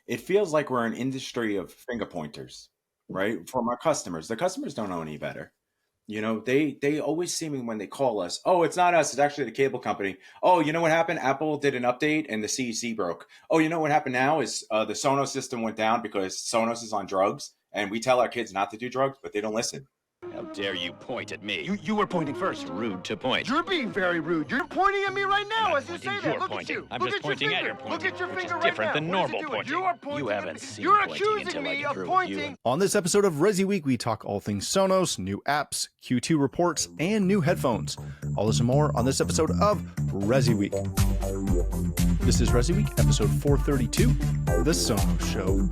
it feels like we're an industry of finger pointers, right? From our customers. The customers don't know any better. They always seem when they call us, oh, it's not us, it's actually the cable company. Oh, you know what happened? Apple did an update and the CEC broke. Oh, you know what happened now is the Sonos system went down because Sonos is on drugs, and we tell our kids not to do drugs, but they don't listen. How dare you point at me? You were pointing first. Rude to point. You're being very rude. You're pointing at me right now I'm as you pointing, say that. you're Look pointing. at you. I'm Look just at your pointing at finger. your pointing, Look at your which finger is right different now. than What is it normal doing? pointing. You are pointing. You haven't seen You're pointing accusing until I me get of through pointing. with you. On this episode of ResiWeek, we talk all things Sonos, new apps, Q2 reports, and new headphones. All this and more on this episode of ResiWeek. This is ResiWeek, episode 432, The Sonos Show.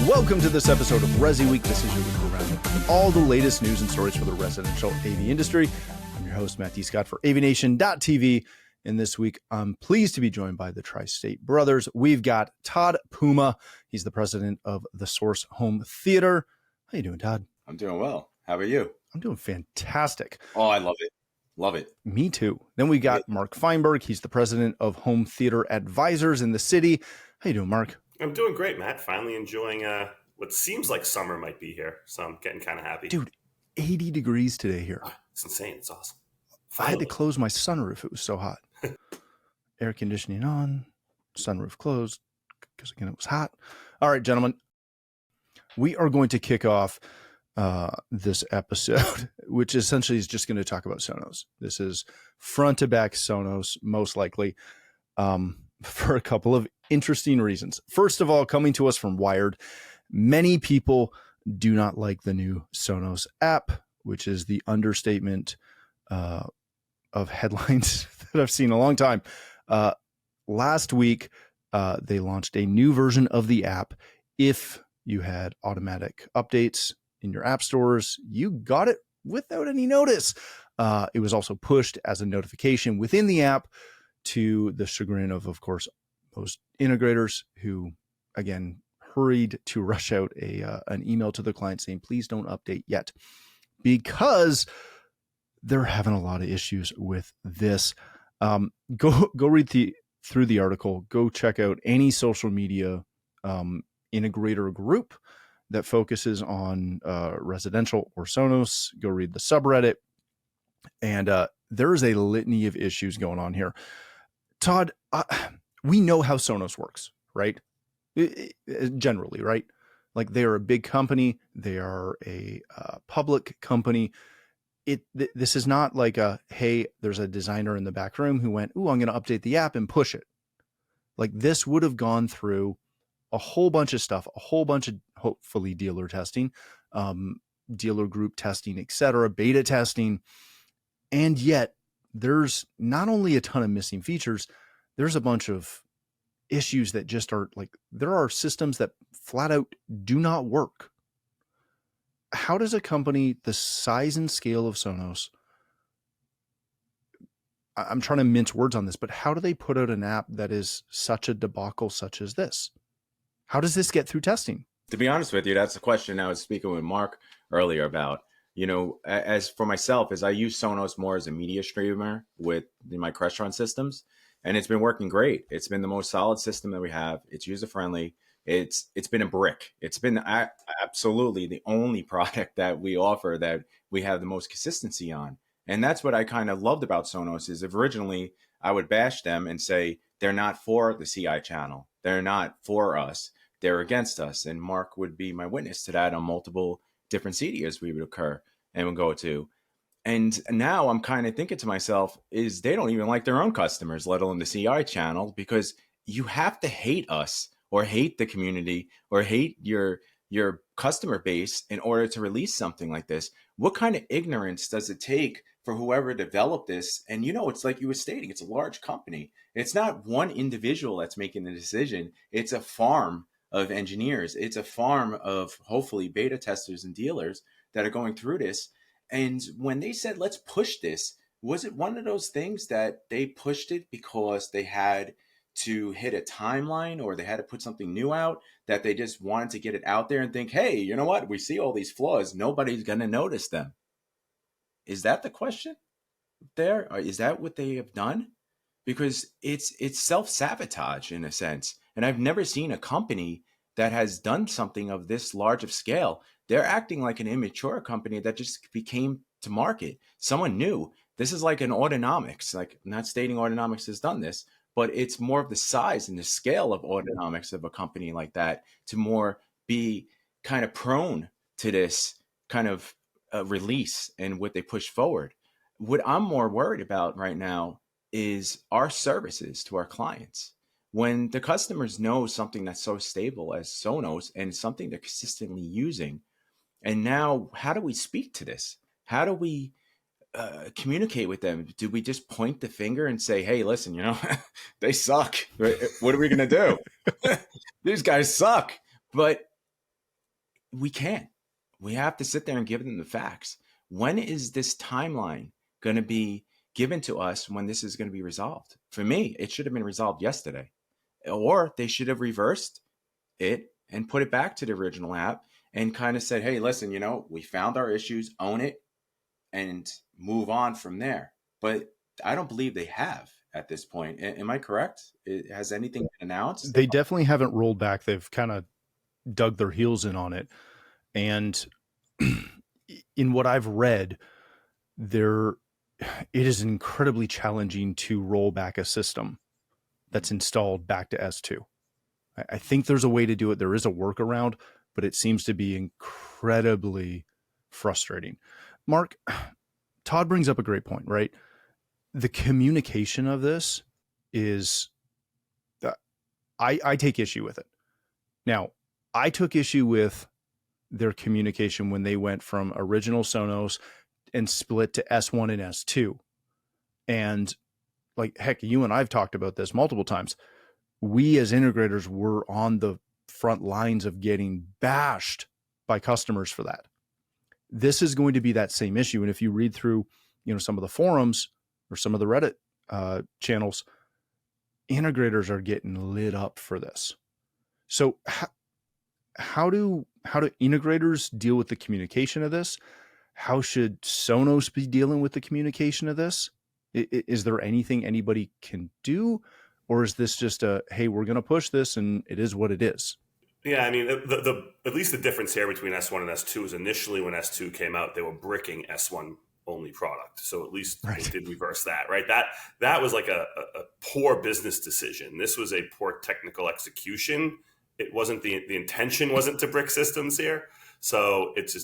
Welcome to this episode of ResiWeek. This is your weekly roundup of all the latest news and stories for the residential AV industry. I'm your host, Matt D. Scott for AVNation.tv. And this week, I'm pleased to be joined by the Tri-State Brothers. We've got Todd Puma. He's the president of the Source Home Theater. How you doing, Todd? I'm doing well. How about you? I'm doing fantastic. Oh, I love it. Love it. Me too. Then we got Mark Feinberg. He's the president of Home Theater Advisors in the city. How you doing, Mark? I'm doing great, Matt. Finally enjoying what seems like summer might be here, so I'm getting kind of happy. Dude, 80 degrees today here. It's insane. It's awesome. I had to close my sunroof. It was so hot. Air conditioning on, sunroof closed, because again, it was hot. All right, gentlemen, we are going to kick off this episode, which essentially is just going to talk about Sonos. This is front to back Sonos, most likely, for a couple of interesting reasons. First of all, coming to us from Wired, many people do not like the new Sonos app, which is the understatement of headlines that I've seen in a long time. Last week, they launched a new version of the app. If you had automatic updates in your app stores, you got it without any notice. It was also pushed as a notification within the app, to the chagrin of course, most integrators who, again, hurried to rush out an email to the client saying, please don't update yet, because they're having a lot of issues with this. Go read through the article. Go check out any social media integrator group that focuses on residential or Sonos. Go read the subreddit. And there is a litany of issues going on here. Todd, we know how Sonos works, right? Generally, right? Like, they are a big company. They are a public company. This is not like hey, there's a designer in the back room who went, ooh, I'm going to update the app and push it. Like, this would have gone through a whole bunch of stuff, a whole bunch of, hopefully, dealer testing, dealer group testing, etc., beta testing. And yet there's not only a ton of missing features, there's a bunch of issues that just are like, there are systems that flat out do not work. How does a company the size and scale of Sonos, I'm trying to mince words on this, but how do they put out an app that is such a debacle such as this? How does this get through testing? To be honest with you, that's the question I was speaking with Mark earlier about. As for myself, as I use Sonos more as a media streamer with my Crestron systems, and it's been working great. It's been the most solid system that we have. It's user-friendly. It's been a brick. It's been absolutely the only product that we offer that we have the most consistency on. And that's what I kind of loved about Sonos, is originally I would bash them and say, they're not for the CI channel. They're not for us. They're against us. And Mark would be my witness to that on multiple different CDs we would occur and would go to. And now I'm kind of thinking to myself, is they don't even like their own customers, let alone the CI channel, because you have to hate us or hate the community or hate your customer base in order to release something like this. What kind of ignorance does it take for whoever developed this? And it's like you were stating, it's a large company. It's not one individual that's making the decision. It's a farm of engineers. It's a farm of hopefully beta testers and dealers that are going through this. And when they said, let's push this, was it one of those things that they pushed it because they had to hit a timeline or they had to put something new out, that they just wanted to get it out there and think, hey, you know what? We see all these flaws. Nobody's going to notice them. Is that the question there? Or is that what they have done? because it's self-sabotage in a sense. And I've never seen a company that has done something of this large of scale. They're acting like an immature company that just became to market. Someone new. This is like an Autonomics. Like, I'm not stating Autonomics has done this, but it's more of the size and the scale of Autonomics of a company like that to more be kind of prone to this kind of release and what they push forward. What I'm more worried about right now is our services to our clients. When the customers know something that's so stable as Sonos and something they're consistently using, and now how do we speak to this? How do we communicate with them? Do we just point the finger and say, hey, listen, they suck. What are we going to do? These guys suck. But we can't. We have to sit there and give them the facts. When is this timeline going to be given to us when this is going to be resolved? For me, it should have been resolved yesterday. Or they should have reversed it and put it back to the original app and kind of said, hey, listen, we found our issues, own it, and move on from there. But I don't believe they have at this point. Am I correct? Has anything been announced? They definitely haven't rolled back. They've kind of dug their heels in on it. And in what I've read, it is incredibly challenging to roll back a system that's installed back to S2. I think there's a way to do it. There is a workaround, but it seems to be incredibly frustrating. Mark, Todd brings up a great point, right? The communication of this is, I take issue with it. Now, I took issue with their communication when they went from original Sonos and split to S1 and S2. And like, heck, you and I've talked about this multiple times. We as integrators were on the front lines of getting bashed by customers for that. This is going to be that same issue. And if you read through, some of the forums or some of the Reddit channels, integrators are getting lit up for this. So how do integrators deal with the communication of this? How should Sonos be dealing with the communication of this? Is there anything anybody can do? Or is this just hey, we're going to push this and it is what it is? Yeah, I mean, at least the difference here between S1 and S2 is initially when S2 came out, they were bricking S1 only product. So at least They did reverse that, right? That was like a poor business decision. This was a poor technical execution. It wasn't the intention wasn't to brick systems here. So it's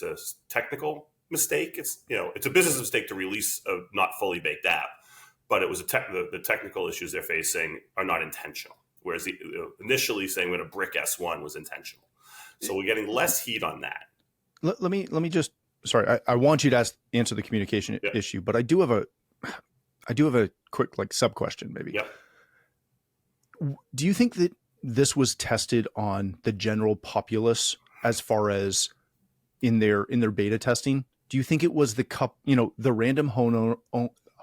a technical mistake. It's a business mistake to release a not fully baked app, but it was the technical issues they're facing are not intentional. Whereas initially saying we're going to brick S1 was intentional. So we're getting less heat on that. Let me just, sorry, I want you to answer the communication issue, but I do have a quick sub question maybe. Yep. Do you think that this was tested on the general populace as far as in their beta testing? Do you think it was the random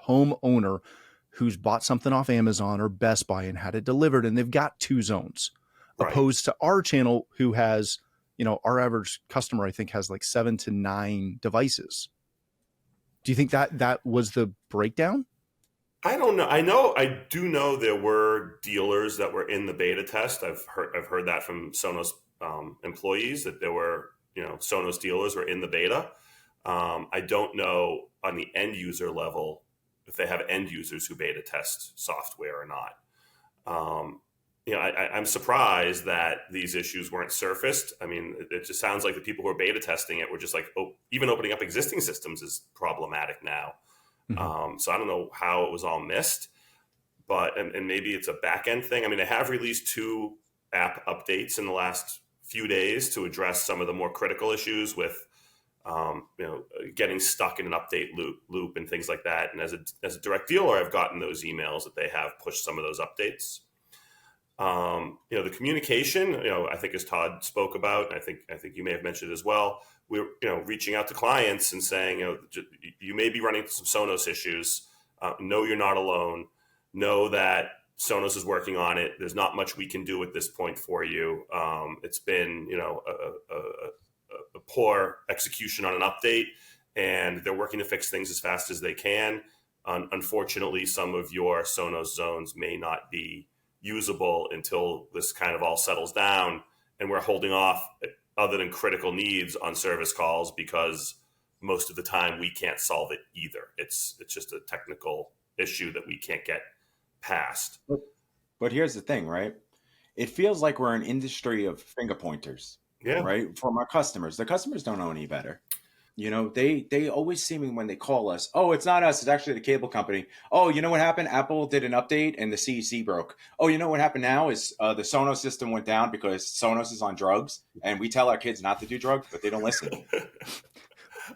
homeowner who's bought something off Amazon or Best Buy and had it delivered and they've got 2 zones, opposed to our channel who has, our average customer, I think, has 7 to 9 devices? Do you think that was the breakdown? I don't know. I do know there were dealers that were in the beta test. I've heard that from Sonos employees that there were, Sonos dealers were in the beta. I don't know on the end user level if they have end users who beta test software or not. I'm surprised that these issues weren't surfaced. I mean, it just sounds like the people who are beta testing it were just even opening up existing systems is problematic now. Mm-hmm. So I don't know how it was all missed, but and maybe it's a back end thing. I mean, they have released 2 app updates in the last few days to address some of the more critical issues with getting stuck in an update loop and things like that. And as a direct dealer, I've gotten those emails that they have pushed some of those updates. The communication, I think as Todd spoke about, I think you may have mentioned it as well. We're, reaching out to clients and saying, you may be running into some Sonos issues. Know you're not alone. Know that Sonos is working on it. There's not much we can do at this point for you. It's been, a poor execution on an update, and they're working to fix things as fast as they can. Unfortunately, some of your Sonos zones may not be usable until this kind of all settles down, and we're holding off other than critical needs on service calls because most of the time we can't solve it either. It's just a technical issue that we can't get past. But here's the thing, right? It feels like we're an industry of finger pointers, Yeah. right? From our customers. The customers don't know any better. You know, they always seem when they call us, oh, it's not us, it's actually the cable company. Oh, you know what happened? Apple did an update and the CEC broke. Oh, you know what happened now is the Sonos system went down because Sonos is on drugs, and we tell our kids not to do drugs, but they don't listen.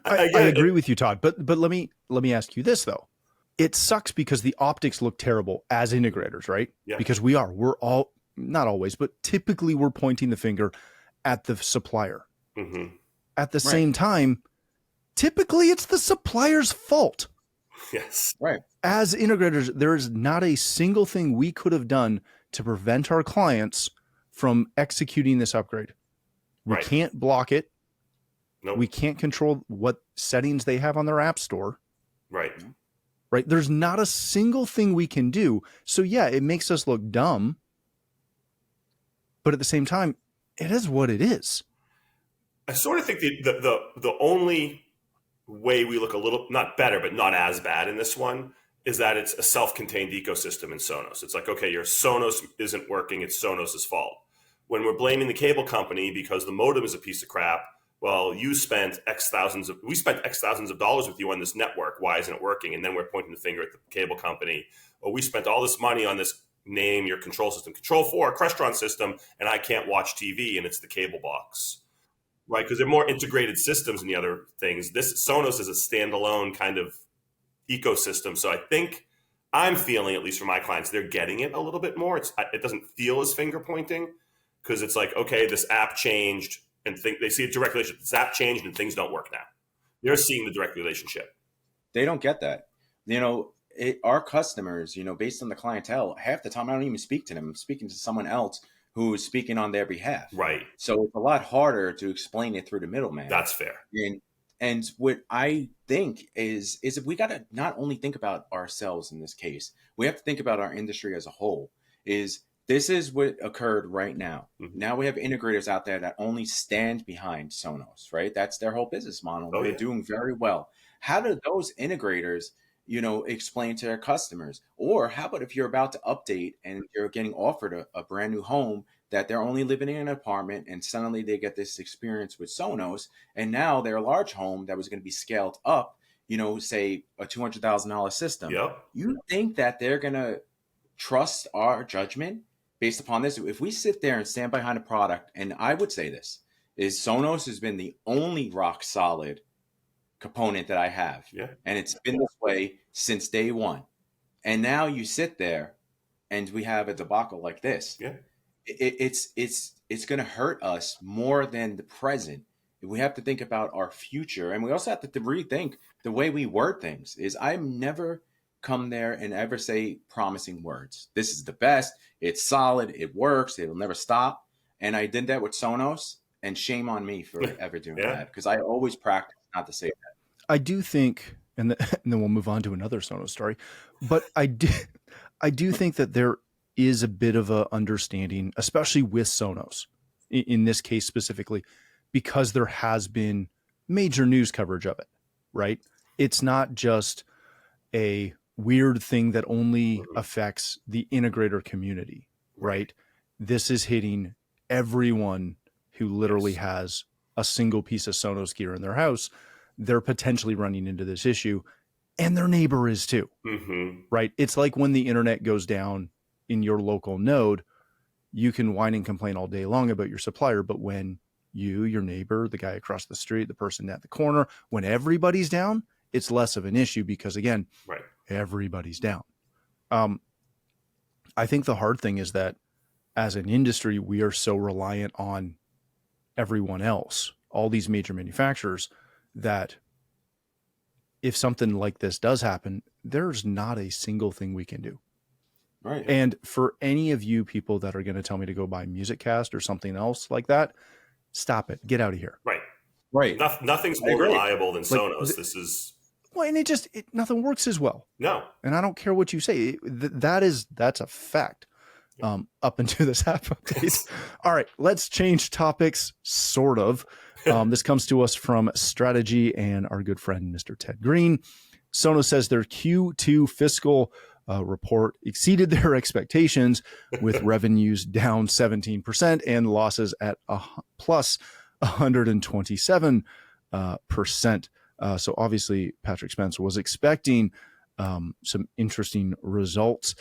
I agree with you, Todd. But let me ask you this though. It sucks because the optics look terrible as integrators, right? Yeah. Because we're all, not always, but typically we're pointing the finger at the supplier. Mm-hmm. At the same time, typically it's the supplier's fault. Yes. Right. As integrators, there is not a single thing we could have done to prevent our clients from executing this upgrade. We Right. can't block it. Nope. We can't control what settings they have on their app store. Right. Right. There's not a single thing we can do. So yeah, it makes us look dumb. But at the same time, it is what it is. I sort of think the only way we look a little, not better, but not as bad in this one is that it's a self-contained ecosystem in Sonos. It's like, okay, your Sonos isn't working. It's Sonos's fault. When we're blaming the cable company because the modem is a piece of crap, well, we spent X thousands of dollars with you on this network. Why isn't it working? And then we're pointing the finger at the cable company. Well, we spent all this money on this name your control system, Control 4, Crestron system, and I can't watch TV, and it's the cable box. Right, because they're more integrated systems than the other things. This Sonos is a standalone kind of ecosystem. So I think I'm feeling, at least for my clients, they're getting it a little bit more. It doesn't feel as finger pointing because it's like, okay, this app changed, and they see a direct relationship. This app changed, and things don't work now. They're seeing the direct relationship. They don't get that. You know, our customers, you know, based on the clientele, half the time I don't even speak to them. I'm speaking to someone else who is speaking on their behalf. Right. So it's a lot harder to explain it through the middleman. That's fair. And what I think is if we got to not only think about ourselves in this case, we have to think about our industry as a whole. This is what occurred right now. Mm-hmm. Now we have integrators out there that only stand behind Sonos, right? That's their whole business model. They're doing very well. How do those integrators, you know, explain to their customers? Or how about if you're about to update and you're getting offered a brand new home that they're only living in an apartment, and suddenly they get this experience with Sonos, and now their large home that was going to be scaled up, you know, say a $200,000 system. Yep. You think that they're going to trust our judgment based upon this? If we sit there and stand behind a product, and I would say this, is Sonos has been the only rock solid component that I have. Yeah. And it's been this way since day one. And now you sit there and we have a debacle like this. Yeah. It's going to hurt us more than the present. We have to think about our future. And we also have to rethink the way we word things. I've never come there and ever say promising words. This is the best. It's solid. It works. It'll never stop. And I did that with Sonos, and shame on me for ever doing that, because I always practice not to say that. I do think, and then we'll move on to another Sonos story, but I do think that there is a bit of a understanding, especially with Sonos in this case specifically, because there has been major news coverage of it, right? It's not just a weird thing that only affects the integrator community, right? This is hitting everyone who literally has a single piece of Sonos gear in their house. They're potentially running into this issue, and their neighbor is too, right? It's like when the internet goes down in your local node, you can whine and complain all day long about your supplier, but when your neighbor, the guy across the street, the person at the corner, when everybody's down, it's less of an issue because, again, everybody's down. I think the hard thing is that as an industry, we are so reliant on everyone else, all these major manufacturers, that if something like this does happen, there's not a single thing we can do. Right. And for any of you people that are going to tell me to go buy MusicCast or something else like that, stop it. Get out of here. Right. Right. Nothing's more reliable than Sonos. This is Well, and nothing works as well. No. And I don't care what you say. That's a fact. Up into this app update. All right, let's change topics, sort of. This comes to us from Strategy and our good friend, Mr. Ted Green. Sonos says their Q2 fiscal report exceeded their expectations, with revenues down 17% and losses at plus 127%. So obviously, Patrick Spence was expecting some interesting results.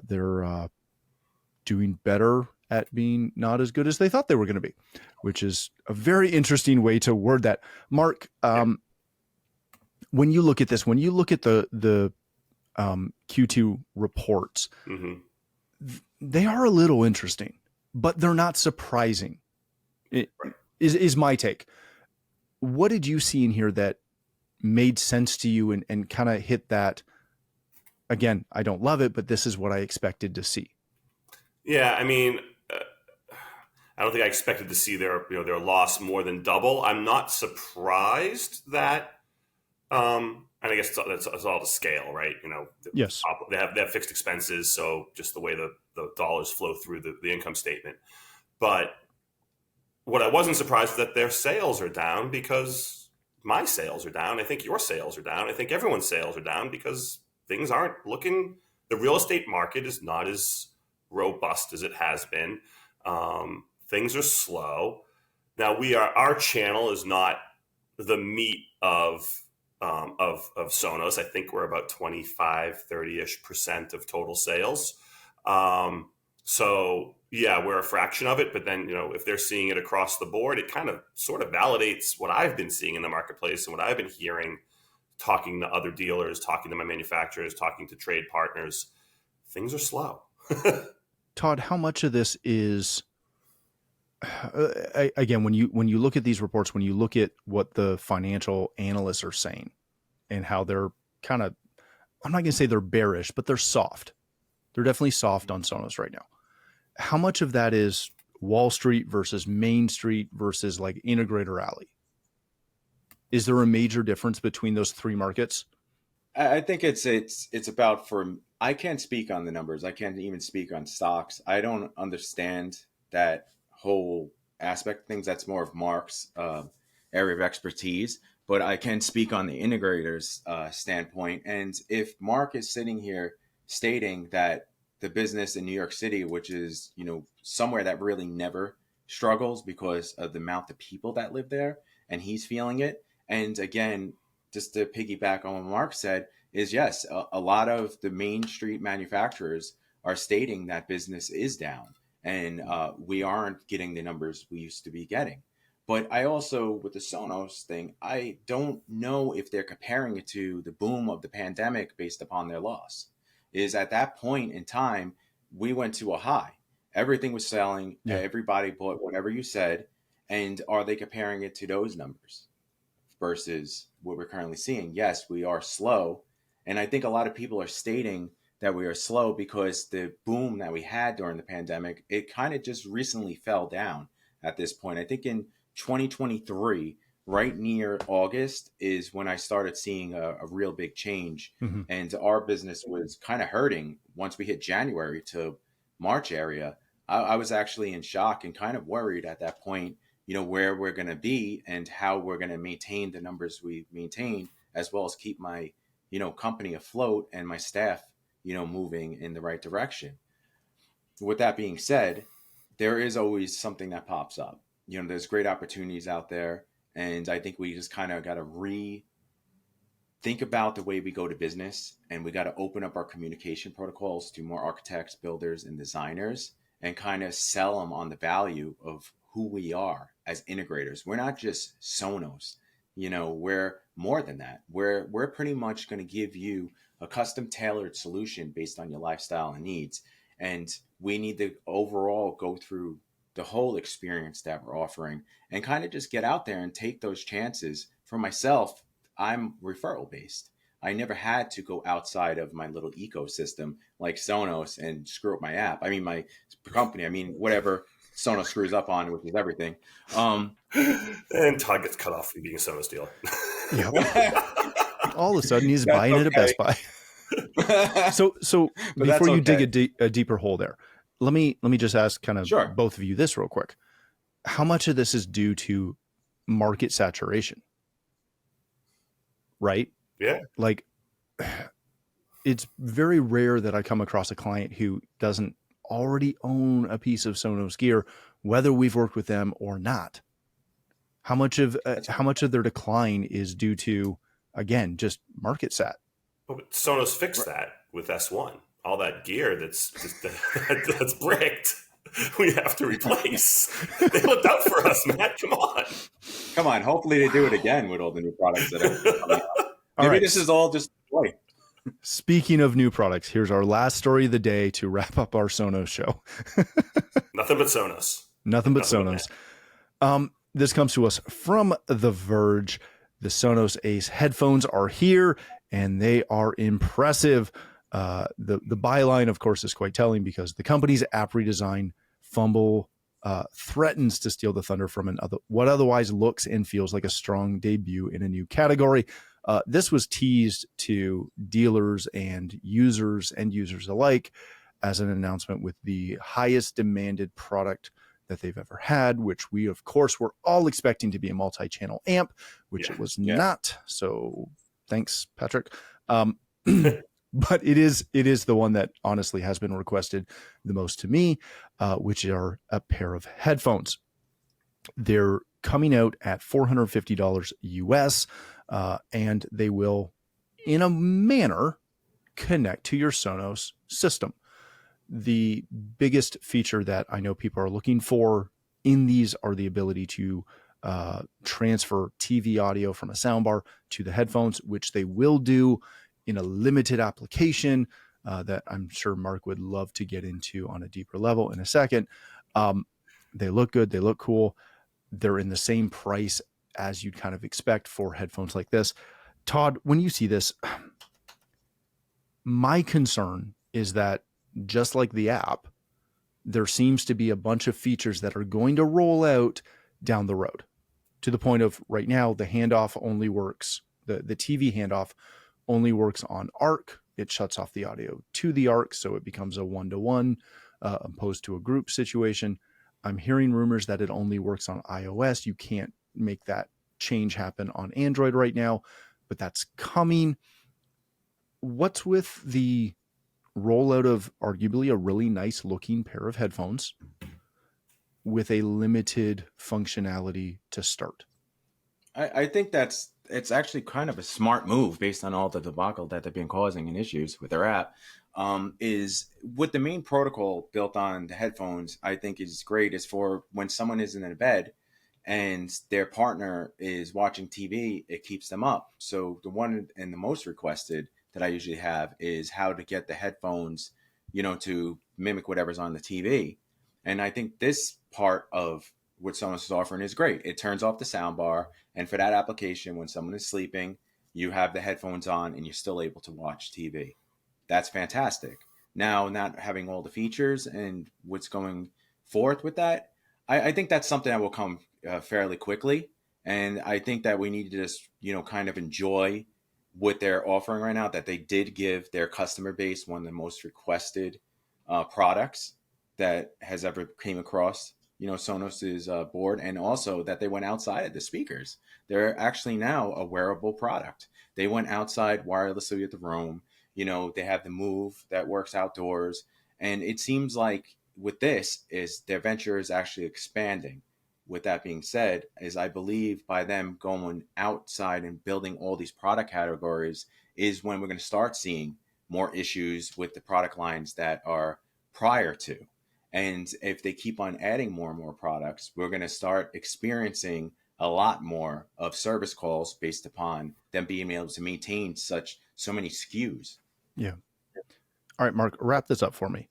They're doing better at being not as good as they thought they were going to be, which is a very interesting way to word that. Mark, when you look at this, when you look at the Q2 reports, they are a little interesting, but they're not surprising. Is my take. What did you see in here that made sense to you and kind of hit that? Again, I don't love it, but this is what I expected to see. Yeah, I mean, I don't think I expected to see their loss more than double. I'm not surprised that, and I guess it's all to scale, right? Yes, they have fixed expenses, so just the way the dollars flow through the income statement. But what I wasn't surprised is that their sales are down, because my sales are down. I think your sales are down. I think everyone's sales are down, because things aren't looking. The real estate market is not as robust as it has been. Things are slow. Now our channel is not the meat of Sonos. I think we're about 25-30% of total sales. So yeah, we're a fraction of it, but then, if they're seeing it across the board, it kind of sort of validates what I've been seeing in the marketplace and what I've been hearing, talking to other dealers, talking to my manufacturers, talking to trade partners. Things are slow. Todd, how much of this is, again, when you look at these reports, when you look at what the financial analysts are saying and how they're kind of, I'm not going to say they're bearish, but they're soft. They're definitely soft on Sonos right now. How much of that is Wall Street versus Main Street versus like Integrator Alley? Is there a major difference between those three markets? I think it's about, I can't speak on the numbers. I can't even speak on stocks. I don't understand that whole aspect of things. That's more of Mark's area of expertise. But I can speak on the integrator's standpoint. And if Mark is sitting here stating that the business in New York City, which is, somewhere that really never struggles because of the amount of people that live there, and he's feeling it. And again, just to piggyback on what Mark said, is yes, a lot of the Main Street manufacturers are stating that business is down, and we aren't getting the numbers we used to be getting. But I also, with the Sonos thing, I don't know if they're comparing it to the boom of the pandemic based upon their loss. Is at that point in time, we went to a high. Everything was selling. Yeah. Everybody bought whatever you said. And are they comparing it to those numbers versus what we're currently seeing? Yes, we are slow. And I think a lot of people are stating that we are slow because the boom that we had during the pandemic, it kind of just recently fell down at this point. I think in 2023, right near August, is when I started seeing a real big change. Mm-hmm. And our business was kind of hurting once we hit January to March area. I was actually in shock and kind of worried at that point, where we're going to be and how we're going to maintain the numbers we maintain, as well as keep my, company afloat and my staff, moving in the right direction. With that being said, there is always something that pops up. There's great opportunities out there. And I think we just kind of got to think about the way we go to business, and we got to open up our communication protocols to more architects, builders, and designers, and kind of sell them on the value of who we are as integrators. We're not just Sonos, we're more than that. We're pretty much going to give you a custom tailored solution based on your lifestyle and needs. And we need to overall go through the whole experience that we're offering and kind of just get out there and take those chances. For myself, I'm referral based. I never had to go outside of my little ecosystem like Sonos and screw up my app. I mean, my company, whatever Sonos screws up on, which is everything. And Todd gets cut off from being a Sonos dealer. Yeah. All of a sudden, he's That's buying it at Best Buy. So But before that's you dig okay. a deeper hole there, let me just ask kind of Sure. both of you this real quick. How much of this is due to market saturation? Right? Yeah. Like, it's very rare that I come across a client who doesn't already own a piece of Sonos gear, whether we've worked with them or not. How much of their decline is due to, again, just market sat? Well, but Sonos fixed that with S1. All that gear that's that's bricked, we have to replace. They looked out for us, Matt. Come on. Come on. Hopefully they do it again with all the new products that are coming out. All Maybe right. this is all just joy. Speaking of new products, here's our last story of the day to wrap up our Sonos show. Nothing but Sonos. Nothing but Sonos. This comes to us from The Verge. The Sonos Ace headphones are here, and they are impressive. The byline, of course, is quite telling because the company's app redesign fumble threatens to steal the thunder from what otherwise looks and feels like a strong debut in a new category. This was teased to dealers and users alike as an announcement with the highest demanded product that they've ever had, which we, of course, were all expecting to be a multi-channel amp, which it was not. So thanks, Patrick. But it is the one that honestly has been requested the most to me, which are a pair of headphones. They're coming out at $450 US, and they will, in a manner, connect to your Sonos system. The biggest feature that I know people are looking for in these are the ability to transfer TV audio from a soundbar to the headphones, which they will do in a limited application that I'm sure Mark would love to get into on a deeper level in a second. They look good. They look cool. They're in the same price as you'd kind of expect for headphones like this. Todd, when you see this, my concern is that just like the app, there seems to be a bunch of features that are going to roll out down the road to the point of right now, the handoff only works. The TV handoff only works on ARC. It shuts off the audio to the ARC. So it becomes a one-to-one opposed to a group situation. I'm hearing rumors that it only works on iOS. You can't make that change happen on Android right now, but that's coming. What's with the rollout of arguably a really nice looking pair of headphones with a limited functionality to start? I think it's actually kind of a smart move based on all the debacle that they've been causing and issues with their app. Is with the main protocol built on the headphones, I think is great is for when someone is in a bed and their partner is watching TV, it keeps them up. So the one and the most requested that I usually have is how to get the headphones, to mimic whatever's on the TV. And I think this part of what Sonos is offering is great. It turns off the soundbar. And for that application, when someone is sleeping, you have the headphones on and you're still able to watch TV. That's fantastic. Now, not having all the features and what's going forth with that, I think that's something that will come fairly quickly. And I think that we need to just, kind of enjoy what they're offering right now, that they did give their customer base one of the most requested products that has ever came across, Sonos's board, and also that they went outside of the speakers. They're actually now a wearable product. They went outside wirelessly with the room. They have the Move that works outdoors. And it seems like with this is their venture is actually expanding. With that being said, is I believe by them going outside and building all these product categories is when we're going to start seeing more issues with the product lines that are prior to. And if they keep on adding more and more products, we're going to start experiencing a lot more of service calls based upon them being able to maintain so many SKUs. Yeah. All right, Mark, wrap this up for me.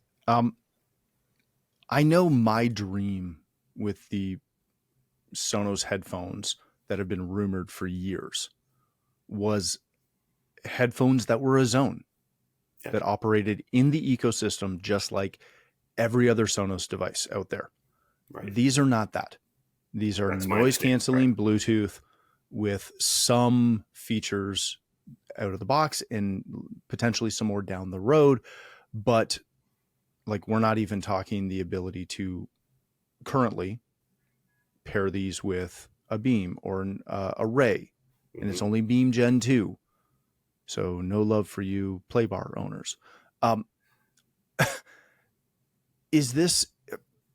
I know my dream with the Sonos headphones that have been rumored for years was headphones that were a zone that operated in the ecosystem just like every other Sonos device out there. Right. These are not that. These are noise canceling Bluetooth with some features out of the box and potentially some more down the road. But like, we're not even talking the ability to currently pair these with a Beam or an Array, and it's only Beam Gen 2. So no love for you Playbar owners. Is this,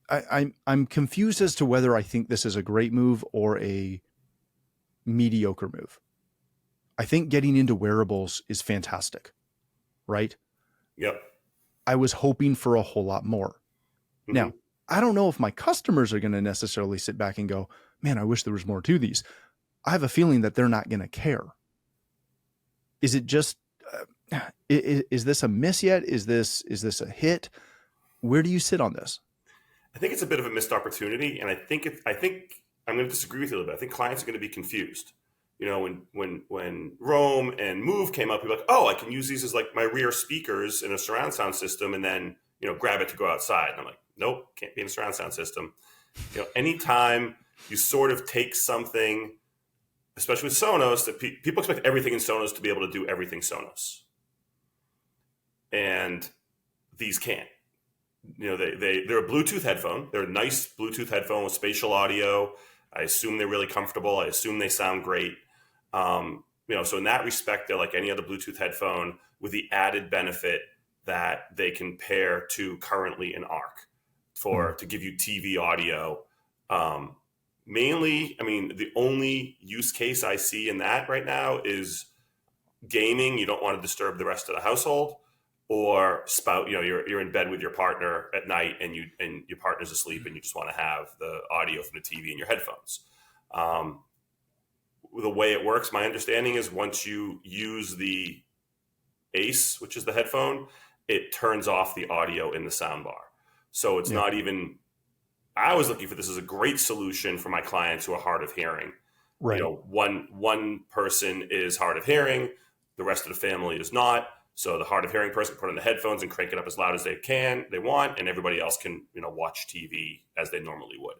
I'm confused as to whether I think this is a great move or a mediocre move. I think getting into wearables is fantastic, right? Yep. I was hoping for a whole lot more. Now, I don't know if my customers are going to necessarily sit back and go, man, I wish there was more to these. I have a feeling that they're not going to care. Is it just, is this a miss yet? Is this a hit? Where do you sit on this? I think it's a bit of a missed opportunity, and I think I'm going to disagree with you a little bit. I think clients are going to be confused. You know, when Roam and Move came up, you're like, oh, I can use these as like my rear speakers in a surround sound system, and then grab it to go outside. And I'm like, nope, can't be in a surround sound system. Anytime you sort of take something, especially with Sonos, that people expect everything in Sonos to be able to do everything Sonos, and these can't. They're a Bluetooth headphone. They're a nice Bluetooth headphone with spatial audio. I assume they're really comfortable. I assume they sound great. So in that respect, they're like any other Bluetooth headphone with the added benefit that they can pair to currently an ARC to give you TV audio. Mainly, I mean, the only use case I see in that right now is gaming. You don't want to disturb the rest of the household. Or you're in bed with your partner at night and your partner's asleep and you just want to have the audio from the TV in your headphones. The way it works, my understanding is once you use the Ace, which is the headphone, it turns off the audio in the soundbar. So it's not even. I was looking for this as a great solution for my clients who are hard of hearing. Right. One person is hard of hearing, the rest of the family is not. So the hard of hearing person can put on the headphones and crank it up as loud as they want, and everybody else can, watch TV as they normally would.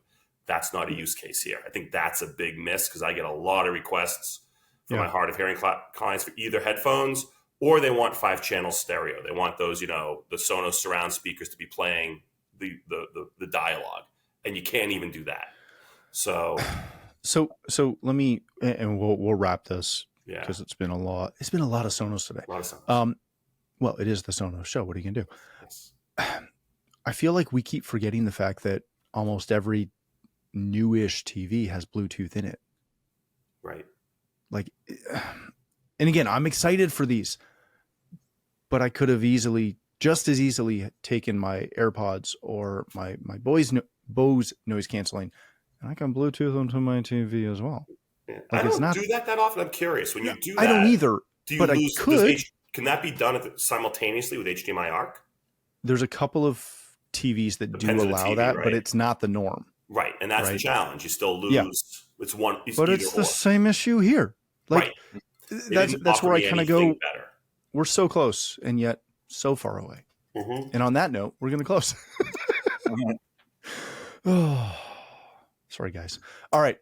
That's not a use case here. I think that's a big miss because I get a lot of requests from my hard of hearing clients for either headphones or they want 5-channel stereo. They want those, the Sonos surround speakers to be playing the dialogue, and you can't even do that. So let me, and we'll wrap this. Yeah, because it's been a lot. It's been a lot of Sonos today. A lot of Sonos. Well, it is the Sonos show. What are you gonna do? Yes. I feel like we keep forgetting the fact that almost every newish TV has Bluetooth in it. Right. Like, and again, I'm excited for these, but I could have just as easily taken my AirPods or my Bose noise canceling, and I can Bluetooth them to my TV as well. Yeah. Like, I don't do that often. I'm curious. When you do that, I don't either. But I could. Can that be done simultaneously with HDMI ARC? There's a couple of TVs that do allow that, right? But it's not the norm. Right, and that's the challenge. You still lose. Yeah. It's one. But it's the same issue here. Like, right. That's where I kind of go. Better. We're so close, and yet so far away. Mm-hmm. And on that note, we're going to close. Oh, sorry, guys. All right.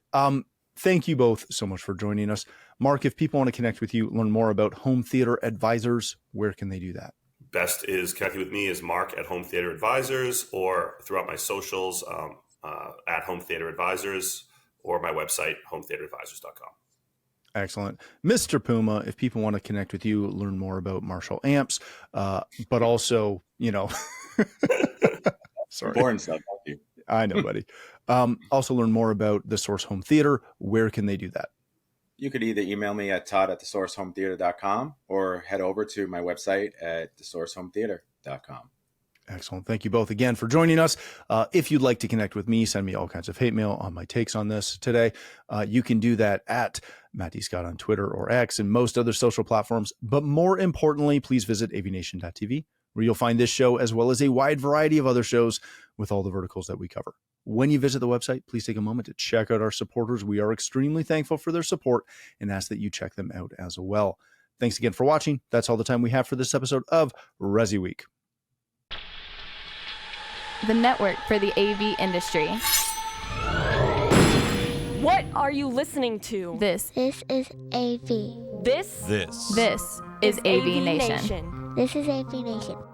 Thank you both so much for joining us. Mark, if people want to connect with you, learn more about Home Theater Advisors, where can they do that? Best is connecting with me is Mark at Home Theater Advisors, or throughout my socials at Home Theater Advisors, or my website, hometheateradvisors.com. Excellent. Mr. Puma, if people want to connect with you, learn more about Marshall amps, but also, sorry. Important stuff. I know, buddy. Also learn more about the Source Home Theater. Where can they do that? You could either email me at todd@thesourcehometheater.com or head over to my website at thesourcehometheater.com. Excellent. Thank you both again for joining us. If you'd like to connect with me, send me all kinds of hate mail on my takes on this today. You can do that at Matt D. Scott on Twitter or X and most other social platforms. But more importantly, please visit AVNation.tv, where you'll find this show as well as a wide variety of other shows with all the verticals that we cover. When you visit the website, please take a moment to check out our supporters. We are extremely thankful for their support and ask that you check them out as well. Thanks again for watching. That's all the time we have for this episode of ResiWeek, the network for the AV industry. What are you listening to? This is AV. This is AVNation. This is AVNation.